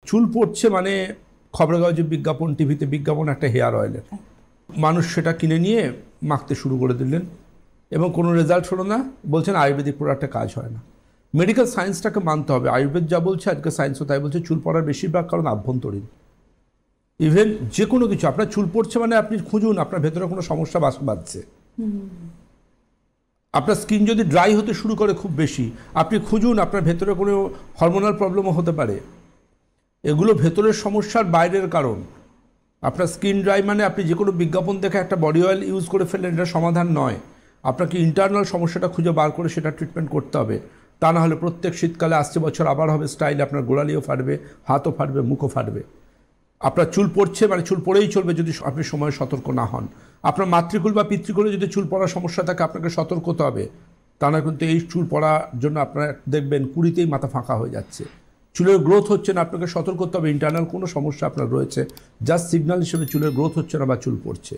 চুল পড়ছে মানে খবরের কাগজে বিজ্ঞাপন, টিভিতে বিজ্ঞাপন একটা হেয়ার অয়েলের, মানুষ সেটা কিনে নিয়ে মাখতে শুরু করে দিলেন এবং কোনো রেজাল্ট হলো না, বলছেন আয়ুর্বেদিক প্রোডাক্টে কাজ হয় না। মেডিকেল সায়েন্সটাকে মানতে হবে, আয়ুর্বেদ যা বলছে আজকে সায়েন্সও তাই বলছে। চুল পড়ার বেশিরভাগ কারণ আভ্যন্তরীণ। ইভেন যে কোনো কিছু, আপনার চুল পড়ছে মানে আপনি খুঁজুন আপনার ভেতরে কোনো সমস্যা বাঁধছে। আপনার স্কিন যদি ড্রাই হতে শুরু করে খুব বেশি, আপনি খুঁজুন আপনার ভেতরে কোনো হরমোনাল প্রবলেমও হতে পারে। এগুলো ভেতরের সমস্যার বাইরের কারণ। আপনার স্কিন ড্রাই মানে আপনি যে কোনো বিজ্ঞাপন দেখে একটা বডি অয়েল ইউজ করে ফেললেন, এটা সমাধান নয়। আপনাকে ইন্টারনাল সমস্যাটা খুঁজে বার করে সেটা ট্রিটমেন্ট করতে হবে। তা না হলে প্রত্যেক শীতকালে আসছে বছর আবার হবে স্টাইল, আপনার গোড়ালিও ফাটবে, হাতও ফাটবে, মুখও ফাটবে। আপনার চুল পড়ছে মানে চুল পড়েই চলবে যদি আপনি সময়ে সতর্ক না হন। আপনার মাতৃকুল বা পিতৃকুলে যদি চুল পড়ার সমস্যা থাকে আপনাকে সতর্ক হতে হবে। তা না কিন্তু এই চুল পড়ার জন্য আপনারা দেখবেন 20তেই মাথা ফাঁকা হয়ে যাচ্ছে, চুলের গ্রোথ হচ্ছে না, আপনাকে সতর্ক করতে হবে ইন্টারনাল কোনো সমস্যা আপনার রয়েছে, জাস্ট সিগন্যাল হিসেবে চুলের গ্রোথ হচ্ছে না বা চুল পড়ছে।